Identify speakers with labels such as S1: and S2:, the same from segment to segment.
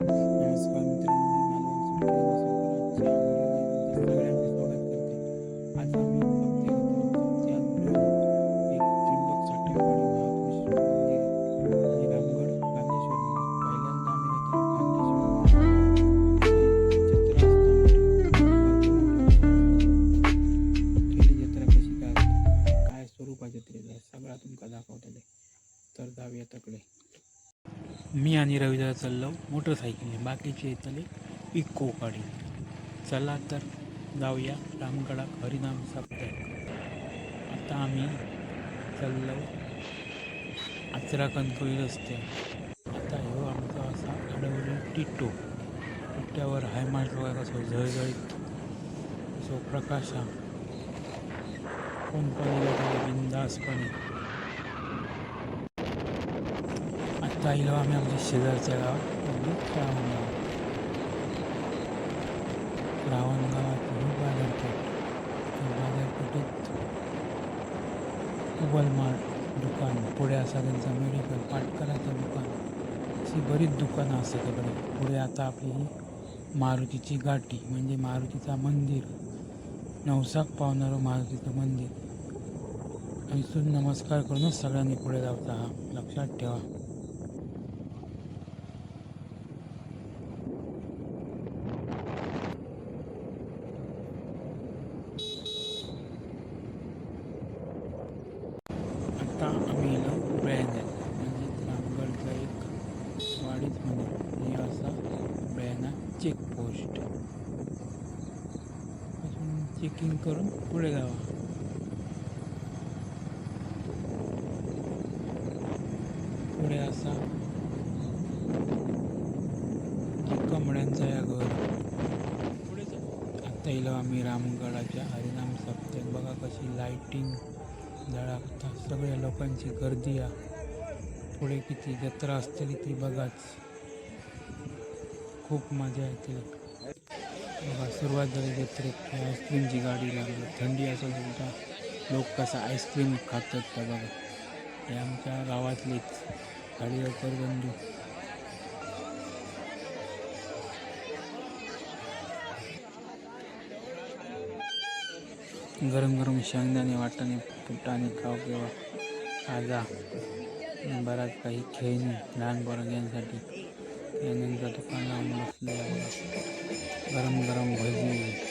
S1: नमस्कार मित्रांनो, मी मालवण सुट्टी आणि सगळ्यांचे स्वागत करते. आज आम्ही जत्रा कशी काय स्वरूपाची जत्रेचा सगळा तुमका दाखवतले. तर जाऊया तकडे. मी आणि रविदास चाललो मोटरसायकलने, बाकीचे येतले इको गाडी. चला तर जाऊया रामगडाक हरिनाम सप्त्याक. आता आम्ही चाललो आचरा कणकवली रस्त्यावर. आता ह्यो आमचा असा आडवली टिटो. टिट्ट्यावर हायमाट बघा कसो झळझळीत असो प्रकाश हा. कोण पण बिंदासपणे. आता आलो आम्ही आमच्या शेजारच्या गावात रावण गावात बाजारपेठ. बाजारपेठेत उबलमार्ट दुकान, पुढे असा त्यांचं मेडिकल, पाटकराचं दुकान, अशी बरीच दुकानं असतात तिकडे. पुढे आता आपली ही मारुतीची गाठी म्हणजे मारुतीचा मंदिर, नवसाक पावणारं मारुतीचं मंदिर. इथून नमस्कार करूनच सगळ्यांनी पुढे जायचा हा, लक्षात ठेवा. आता आम्ही येलो ब्रँड म्हणजे रामगडचं एक वाडीच म्हणून हे असा ब्रँडा चेकपोस्ट. अजून चेकिंग करून पुढे जावा. पुढे असा कमड्यांचा या घर. आता येलो आम्ही रामगडाच्या हरिनाम सप्त्यात. बघा कशी लाईटिंग जळाकता, सगळ्या लोकांची गर्दी आहे. पुढे किती जत्रा असतेली ती बघाच, खूप मजा येते. बघा सुरुवात झाली जत्रेत. आईस्क्रीमची गाडी लागली. थंडी असेल सुद्धा लोक कसा आईस्क्रीम खातात का बघा. हे आमच्या गावातलेच खाडीलकर बंधू. गरम गरम शेंगदाणे, वाटाणे, फुटाणे खाऊ किंवा खाजा. बराच काही खेळणी लहान पोरांसाठी. त्यानंतर दुकान लावून बसले. गरम गरम भजी,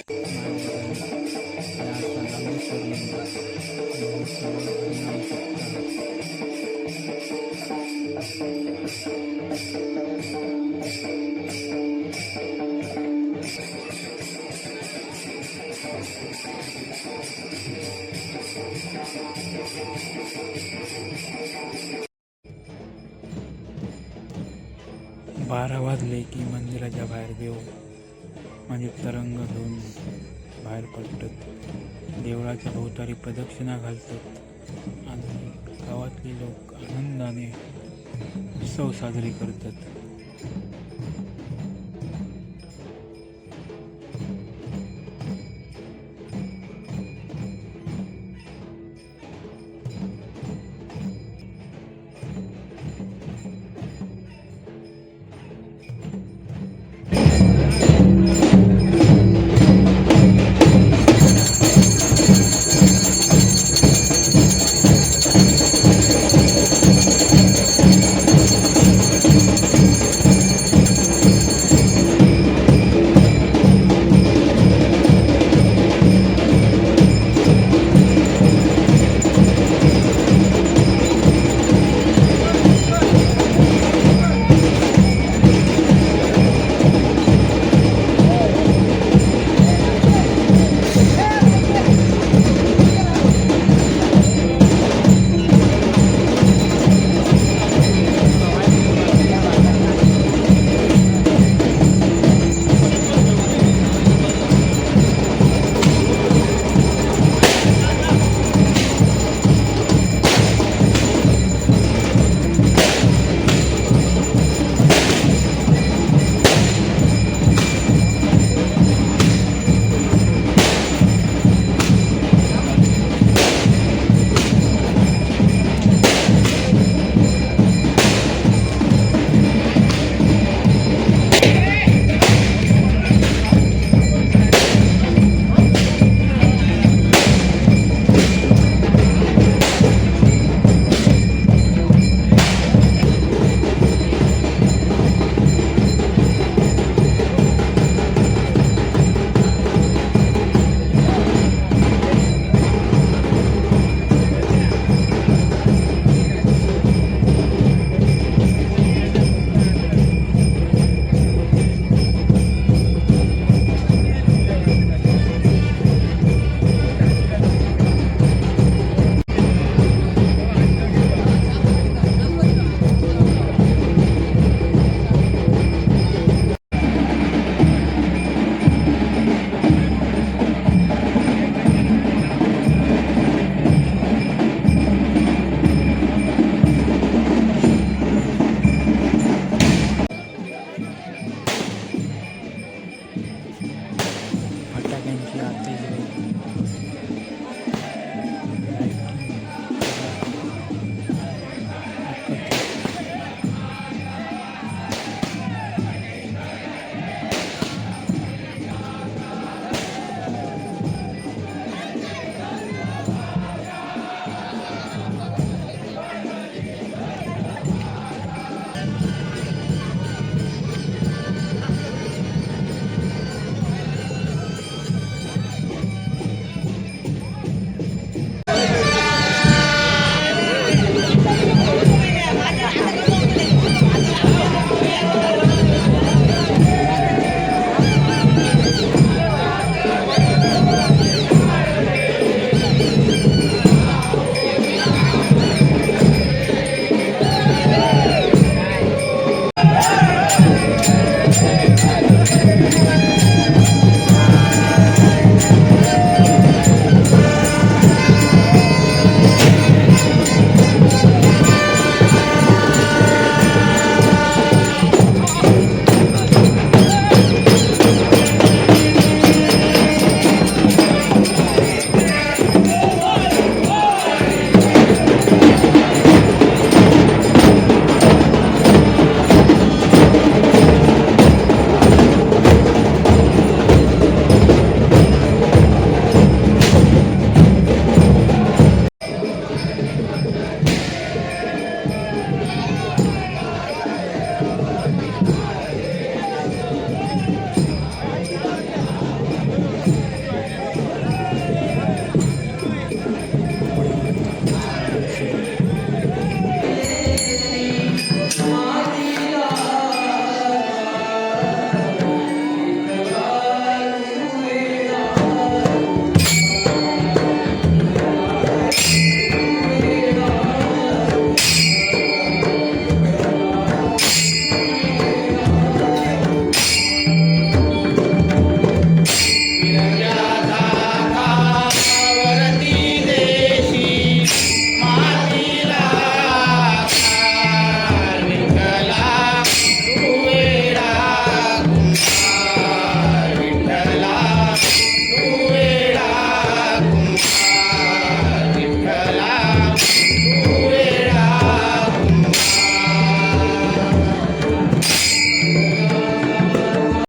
S1: बारा वाजले की मंदिराच्या बाहेर देव म्हणजे तरंग घेऊन बाहेर पडतात. देवळाच्या भोवतारी प्रदक्षिणा घालतात आणि गावातले लोक आनंदाने उत्सव साजरे करतात.